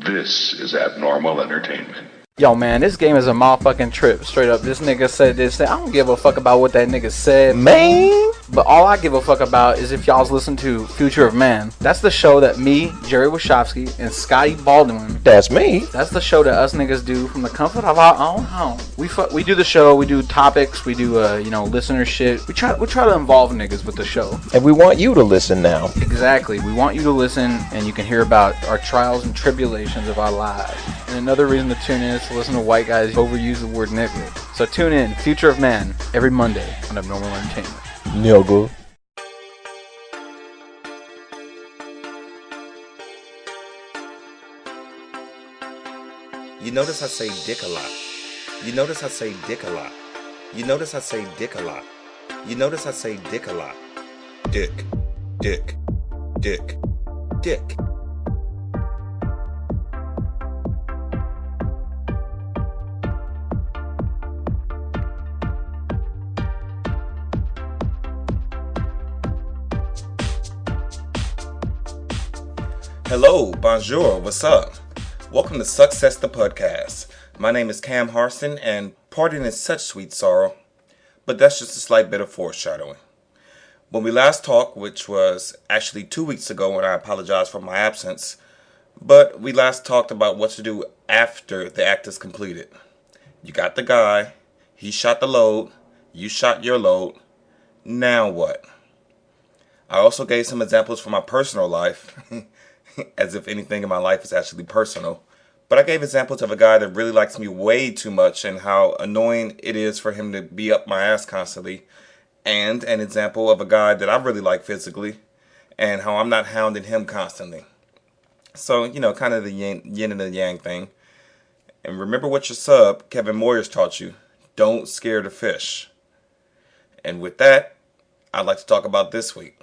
This is abnormal entertainment. Yo, man, this game is a motherfucking trip. Straight up, this nigga said this. I don't give a fuck about what that nigga said, man. But all I give a fuck about is if y'all's listen to Future of Man. That's the show that me, Jerry Wachowski, and Scotty Baldwin. That's me. That's the show that us niggas do from the comfort of our own home. We do the show. We do topics. We do listener shit. We try to involve niggas with the show. And we want you to listen now. Exactly. We want you to listen, and you can hear about our trials and tribulations of our lives. And another reason to tune in is to listen to white guys overuse the word nigga. So tune in, Future of Man, every Monday on Abnormal Entertainment. Nigga. You notice I say dick a lot. You notice I say dick a lot. You notice I say dick a lot. You notice I say dick a lot. Dick, dick, dick, dick. Hello, bonjour, what's up? Welcome to SuckCess the Pudcast. My name is Camm Harson, and pardon is such sweet sorrow, but that's just a slight bit of foreshadowing. When we last talked, which was actually 2 weeks ago, and I apologize for my absence, but we last talked about what to do after the act is completed. You got the guy, he shot the load, you shot your load, now what? I also gave some examples from my personal life, as if anything in my life is actually personal. But I gave examples of a guy that really likes me way too much and how annoying it is for him to be up my ass constantly. And an example of a guy that I really like physically and how I'm not hounding him constantly. So, kind of the yin and the yang thing. And remember what your sub, Kevin Moyers, taught you. Don't scare the fish. And with that, I'd like to talk about this week.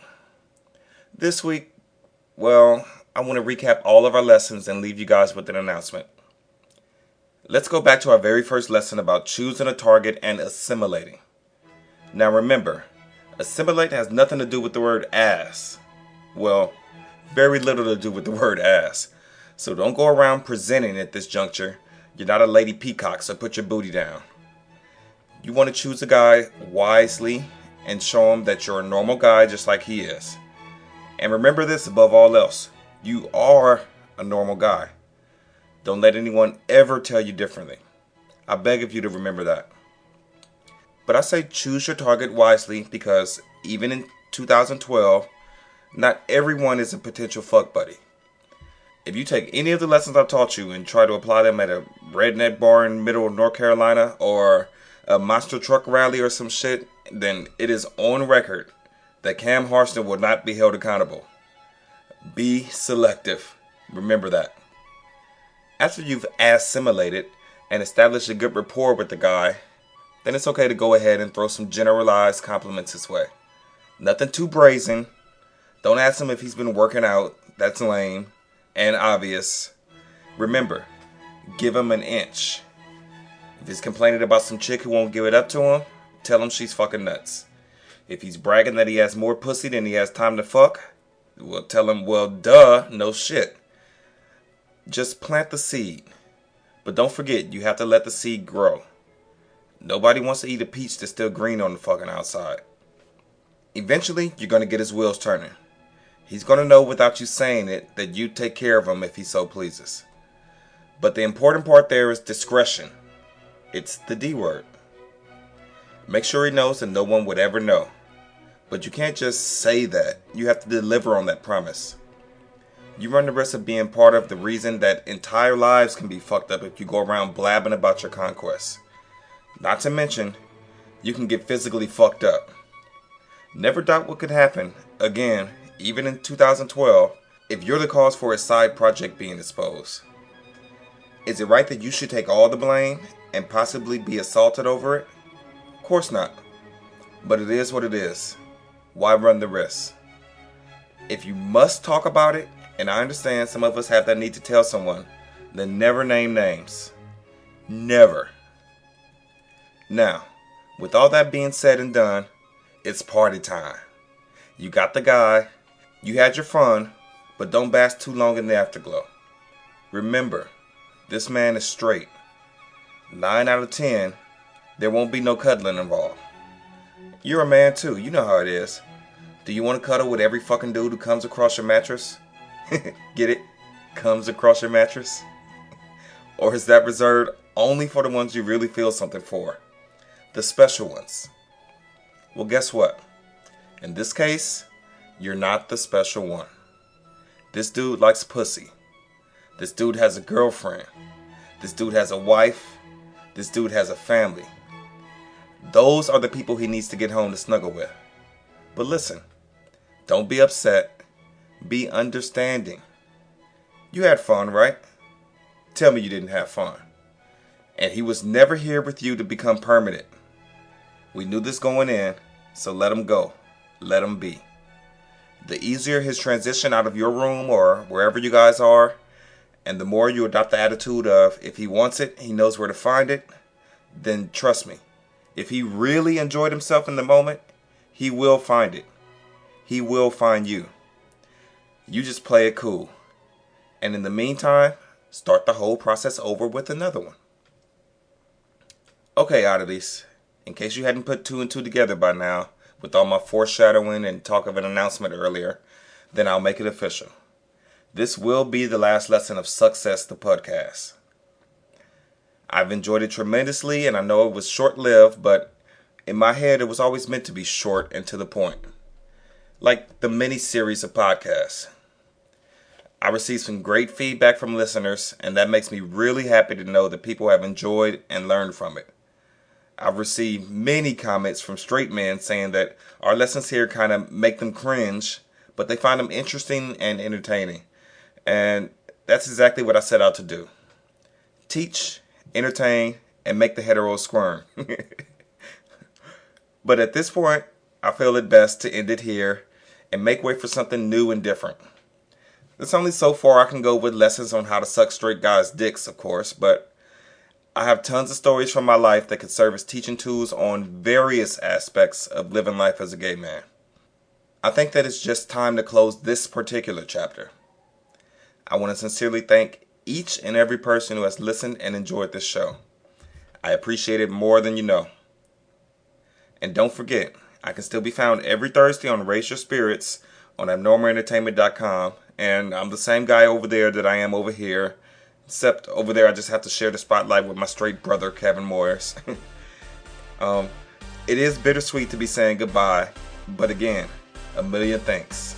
This week, well, I want to recap all of our lessons and leave you guys with an announcement. Let's go back to our very first lesson about choosing a target and assimilating. Now remember, assimilate has nothing to do with the word ass. Well, very little to do with the word ass. So don't go around presenting at this juncture. You're not a lady peacock, so put your booty down. You want to choose a guy wisely and show him that you're a normal guy just like he is. And remember this above all else. You are a normal guy. Don't let anyone ever tell you differently. I beg of you to remember that. But I say choose your target wisely because even in 2012, not everyone is a potential fuck buddy. If you take any of the lessons I've taught you and try to apply them at a redneck bar in the middle of North Carolina or a monster truck rally or some shit, then it is on record that Camm Harson will not be held accountable. Be selective. Remember that. After you've assimilated and established a good rapport with the guy, then it's okay to go ahead and throw some generalized compliments his way. Nothing too brazen. Don't ask him if he's been working out. That's lame and obvious. Remember, give him an inch. If he's complaining about some chick who won't give it up to him, tell him she's fucking nuts. If he's bragging that he has more pussy than he has time to fuck, well, tell him, well, duh, no shit. Just plant the seed. But don't forget, you have to let the seed grow. Nobody wants to eat a peach that's still green on the fucking outside. Eventually, you're going to get his wheels turning. He's going to know without you saying it that you take care of him if he so pleases. But the important part there is discretion. It's the D word. Make sure he knows that no one would ever know. But you can't just say that. You have to deliver on that promise. You run the risk of being part of the reason that entire lives can be fucked up if you go around blabbing about your conquests. Not to mention, you can get physically fucked up. Never doubt what could happen, again, even in 2012, if you're the cause for a side project being exposed. Is it right that you should take all the blame and possibly be assaulted over it? Of course not. But it is what it is. Why run the risk? If you must talk about it, and I understand some of us have that need to tell someone, then never name names. Never. Now, with all that being said and done, it's party time. You got the guy, you had your fun, but don't bask too long in the afterglow. Remember, this man is straight. 9 out of 10, there won't be no cuddling involved. You're a man too, you know how it is. Do you want to cuddle with every fucking dude who comes across your mattress? Get it? Comes across your mattress? Or is that reserved only for the ones you really feel something for? The special ones. Well, guess what? In this case, you're not the special one. This dude likes pussy. This dude has a girlfriend. This dude has a wife. This dude has a family. Those are the people he needs to get home to snuggle with. But listen, don't be upset. Be understanding. You had fun, right? Tell me you didn't have fun. And he was never here with you to become permanent. We knew this going in, so let him go. Let him be. The easier his transition out of your room or wherever you guys are, and the more you adopt the attitude of if he wants it, he knows where to find it, then trust me, if he really enjoyed himself in the moment, he will find it. He will find you. You just play it cool. And in the meantime, start the whole process over with another one. Okay, oddities. In case you hadn't put 2 and 2 together by now, with all my foreshadowing and talk of an announcement earlier, then I'll make it official. This will be the last lesson of SuckCess, the podcast. I've enjoyed it tremendously, and I know it was short-lived, but in my head it was always meant to be short and to the point. Like the mini-series of podcasts. I received some great feedback from listeners, and that makes me really happy to know that people have enjoyed and learned from it. I've received many comments from straight men saying that our lessons here kind of make them cringe, but they find them interesting and entertaining. And that's exactly what I set out to do. Teach, entertain, and make the heteros squirm. But at this point, I feel it best to end it here and make way for something new and different. There's only so far I can go with lessons on how to suck straight guys' dicks, of course, but I have tons of stories from my life that could serve as teaching tools on various aspects of living life as a gay man. I think that it's just time to close this particular chapter. I want to sincerely thank each and every person who has listened and enjoyed this show. I appreciate it more than you know. And don't forget, I can still be found every Thursday on Raise Your Spirits on abnormalentertainment.com, and I'm the same guy over there that I am over here, except over there I just have to share the spotlight with my straight brother, Kevin Moyers. It is bittersweet to be saying goodbye, but again, a million thanks.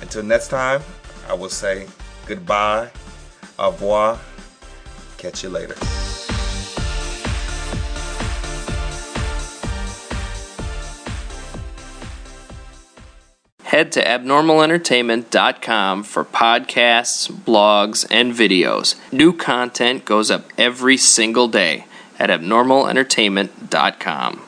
Until next time, I will say goodbye, au revoir, catch you later. Head to abnormalentertainment.com for podcasts, blogs, and videos. New content goes up every single day at abnormalentertainment.com.